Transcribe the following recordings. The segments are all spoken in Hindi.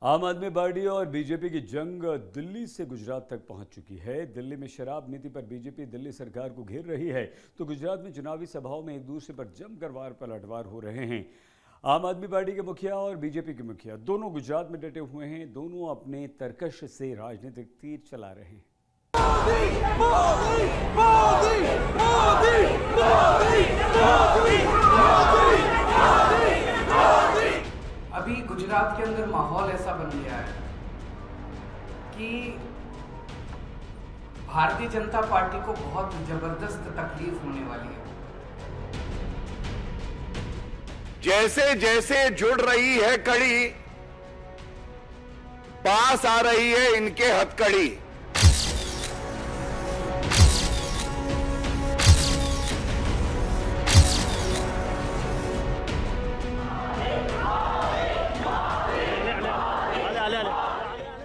आम आदमी पार्टी और बीजेपी की जंग दिल्ली से गुजरात तक पहुंच चुकी है। दिल्ली में शराब नीति पर बीजेपी दिल्ली सरकार को घेर रही है, तो गुजरात में चुनावी सभाओं में एक दूसरे पर जमकर वार पलटवार हो रहे हैं। आम आदमी पार्टी के मुखिया और बीजेपी के मुखिया दोनों गुजरात में डटे हुए हैं। दोनों अपने तरकश से राजनीतिक तीर चला रहे हैं। अभी गुजरात के अंदर माहौल ऐसा बन गया है कि भारतीय जनता पार्टी को बहुत जबरदस्त तकलीफ होने वाली है। जैसे जैसे जुड़ रही है कड़ी, पास आ रही है इनके हथकड़ी।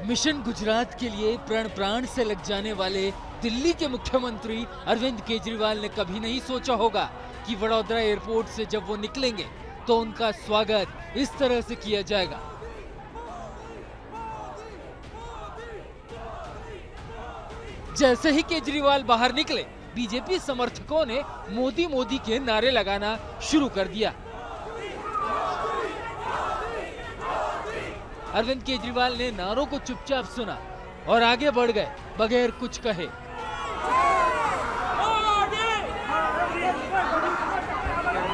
मिशन गुजरात के लिए प्राण प्राण से लग जाने वाले दिल्ली के मुख्यमंत्री अरविंद केजरीवाल ने कभी नहीं सोचा होगा कि वडोदरा एयरपोर्ट से जब वो निकलेंगे तो उनका स्वागत इस तरह से किया जाएगा। जैसे ही केजरीवाल बाहर निकले, बीजेपी समर्थकों ने मोदी मोदी के नारे लगाना शुरू कर दिया। अरविंद केजरीवाल ने नारों को चुपचाप सुना और आगे बढ़ गए बगैर कुछ कहे।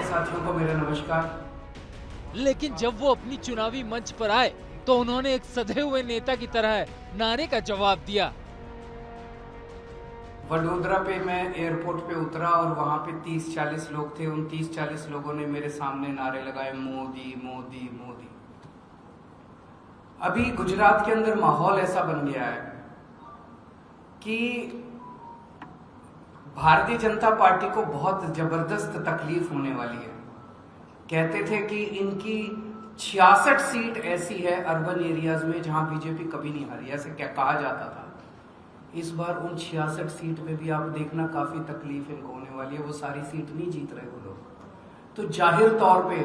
साथियों को मेरा नमस्कार। लेकिन जब वो अपनी चुनावी मंच पर आए तो उन्होंने एक सधे हुए नेता की तरह नारे का जवाब दिया। वडोदरा पे मैं एयरपोर्ट पे उतरा और वहां पे 30-40 लोग थे। उन 30-40 लोगों ने मेरे सामने नारे लगाए, मोदी मोदी मोदी। अभी गुजरात के अंदर माहौल ऐसा बन गया है कि भारतीय जनता पार्टी को बहुत जबरदस्त तकलीफ होने वाली है। कहते थे कि इनकी 66 सीट ऐसी है अर्बन एरियाज में जहां बीजेपी कभी नहीं हारी, ऐसे क्या कहा जाता था। इस बार उन 66 सीट में भी आप देखना काफी तकलीफ इनको होने वाली है। वो सारी सीट नहीं जीत रहे वो लोग, तो जाहिर तौर पे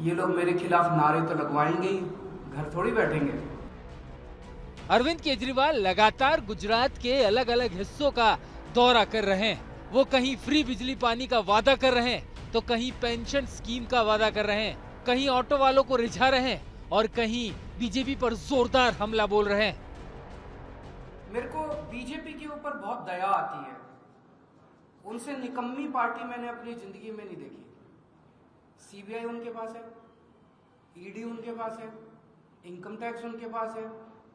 ये लोग मेरे खिलाफ नारे तो लगवाएंगे ही, घर थोड़ी बैठेंगे। अरविंद केजरीवाल लगातार गुजरात के अलग अलग हिस्सों का दौरा कर रहे हैं। वो कहीं फ्री बिजली पानी का वादा कर रहे हैं, तो कहीं पेंशन स्कीम का वादा कर रहे हैं, कहीं ऑटो वालों को रिझा रहे हैं और कहीं बीजेपी पर जोरदार हमला बोल रहे हैं। मेरे को बीजेपी के ऊपर बहुत दया आती है। उनसे निकम्मी पार्टी मैंने अपनी जिंदगी में नहीं देखी। सीबीआई उनके पास है, ईडी उनके पास है, इनकम टैक्स उनके पास है,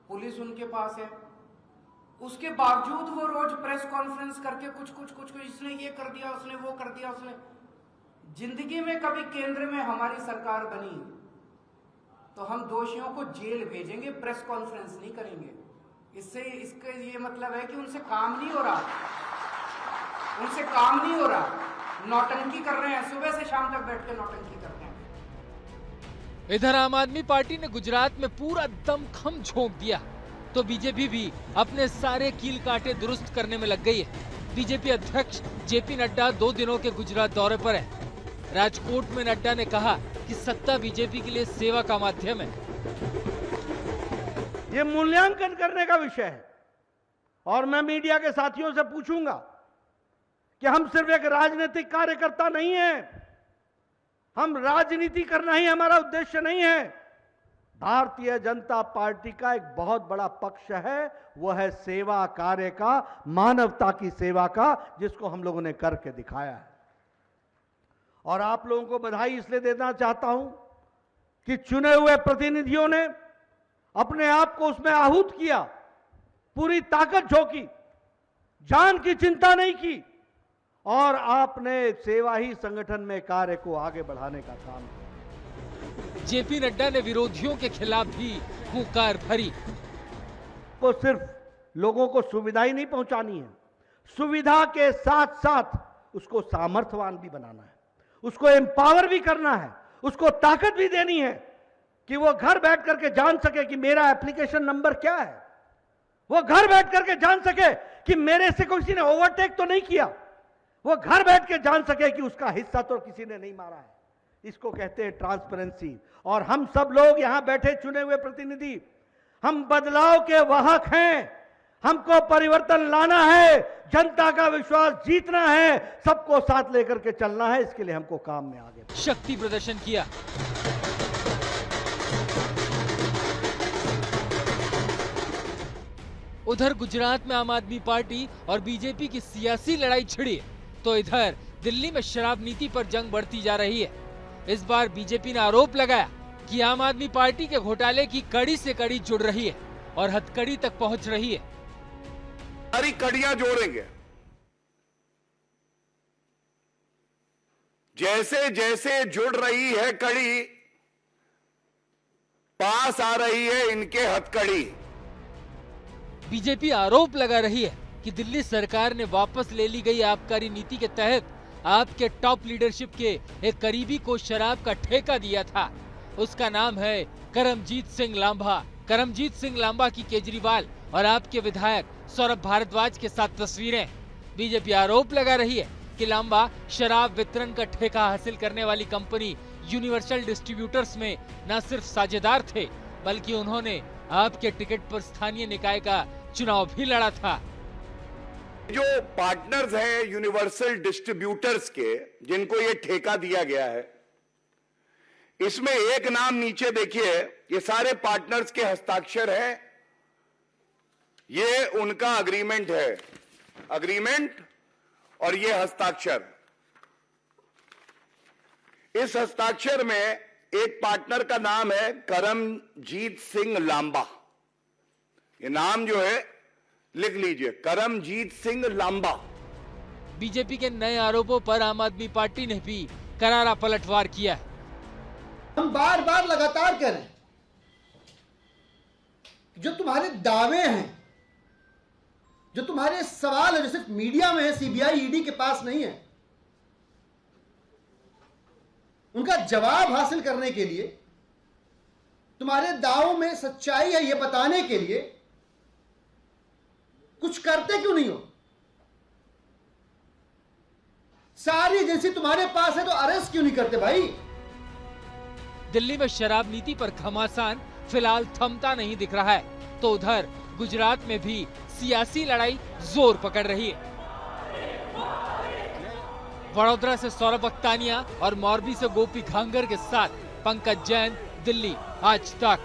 पुलिस उनके पास है। उसके बावजूद वो रोज प्रेस कॉन्फ्रेंस करके कुछ इसने ये कर दिया, उसने वो कर दिया, उसने। जिंदगी में कभी केंद्र में हमारी सरकार बनी तो हम दोषियों को जेल भेजेंगे, प्रेस कॉन्फ्रेंस नहीं करेंगे। इससे इसका ये मतलब है कि उनसे काम नहीं हो रहा, उनसे काम नहीं हो रहा, नौटंकी कर रहे हैं, सुबह से शाम तक बैठ के नौटंकी कर रहे हैं। इधर आम आदमी पार्टी ने गुजरात में पूरा दमखम झोंक दिया, तो बीजेपी भी अपने सारे कील कांटे दुरुस्त करने में लग गई है। बीजेपी अध्यक्ष जेपी नड्डा 2 दिनों के गुजरात दौरे पर है। राजकोट में नड्डा ने कहा कि सत्ता बीजेपी के लिए सेवा का माध्यम है। ये मूल्यांकन करने का विषय है और मैं मीडिया के साथियों से पूछूंगा कि हम सिर्फ एक राजनीतिक कार्यकर्ता नहीं है, हम राजनीति करना ही हमारा उद्देश्य नहीं है। भारतीय जनता पार्टी का एक बहुत बड़ा पक्ष है, वह है सेवा कार्य का, मानवता की सेवा का, जिसको हम लोगों ने करके दिखाया है। और आप लोगों को बधाई इसलिए देना चाहता हूं कि चुने हुए प्रतिनिधियों ने अपने आप को उसमें आहूत किया, पूरी ताकत झोंकी, जान की चिंता नहीं की और आपने सेवा ही संगठन में कार्य को आगे बढ़ाने का काम किया। जेपी नड्डा ने विरोधियों के खिलाफ भी हुंकार भरी। को सिर्फ लोगों को सुविधा ही नहीं पहुंचानी है, सुविधा के साथ साथ उसको सामर्थ्यवान भी बनाना है, उसको एम्पावर भी करना है, उसको ताकत भी देनी है कि वो घर बैठ करके जान सके कि मेरा एप्लीकेशन नंबर क्या है, वो घर बैठ करके जान सके कि मेरे से किसी ने ओवरटेक तो नहीं किया, वो घर बैठ के जान सके कि उसका हिस्सा तो किसी ने नहीं मारा है। इसको कहते हैं ट्रांसपेरेंसी। और हम सब लोग यहां बैठे चुने हुए प्रतिनिधि हम बदलाव के वाहक हैं, हमको परिवर्तन लाना है, जनता का विश्वास जीतना है, सबको साथ लेकर के चलना है। इसके लिए हमको काम में आगे शक्ति प्रदर्शन किया। उधर गुजरात में आम आदमी पार्टी और बीजेपी की सियासी लड़ाई छिड़ी है, तो इधर दिल्ली में शराब नीति पर जंग बढ़ती जा रही है। इस बार बीजेपी ने आरोप लगाया कि आम आदमी पार्टी के घोटाले की कड़ी से कड़ी जुड़ रही है और हथकड़ी तक पहुंच रही है। सारी कड़ियां जोड़ेंगे। जैसे जैसे जुड़ रही है कड़ी, पास आ रही है इनके हथकड़ी। बीजेपी आरोप लगा रही है कि दिल्ली सरकार ने वापस ले ली गई आबकारी नीति के तहत आपके टॉप लीडरशिप के एक करीबी को शराब का ठेका दिया था। उसका नाम है करमजीत सिंह लांबा। करमजीत सिंह लांबा की केजरीवाल और आपके विधायक सौरभ भारद्वाज के साथ तस्वीरें। बीजेपी आरोप लगा रही है कि लांबा शराब वितरण का ठेका हासिल करने वाली कंपनी यूनिवर्सल डिस्ट्रीब्यूटर्स में न सिर्फ साझेदार थे, बल्कि उन्होंने आपके टिकट पर स्थानीय निकाय का चुनाव भी लड़ा था। जो पार्टनर्स हैं यूनिवर्सल डिस्ट्रीब्यूटर्स के, जिनको ये ठेका दिया गया है, इसमें एक नाम नीचे देखिए, ये सारे पार्टनर्स के हस्ताक्षर हैं। ये उनका अग्रीमेंट है, अग्रीमेंट और ये हस्ताक्षर। इस हस्ताक्षर में एक पार्टनर का नाम है करमजीत सिंह लांबा। ये नाम जो है लिख लीजिए, करमजीत सिंह लांबा। बीजेपी के नए आरोपों पर आम आदमी पार्टी ने भी करारा पलटवार किया है। हम बार बार लगातार कह रहे हैं, जो तुम्हारे दावे हैं, जो तुम्हारे सवाल है, जो सिर्फ मीडिया में है, सीबीआई ईडी के पास नहीं है, उनका जवाब हासिल करने के लिए, तुम्हारे दावों में सच्चाई है ये बताने के लिए कुछ करते क्यों नहीं हो? सारी एजेंसी तुम्हारे पास है तो अरेस्ट क्यों नहीं करते भाई? दिल्ली में शराब नीति पर घमासान फिलहाल थमता नहीं दिख रहा है, तो उधर गुजरात में भी सियासी लड़ाई जोर पकड़ रही है। वडोदरा से सौरभ अख्तानिया और मोरबी से गोपी घांगर के साथ पंकज जैन, दिल्ली आज तक।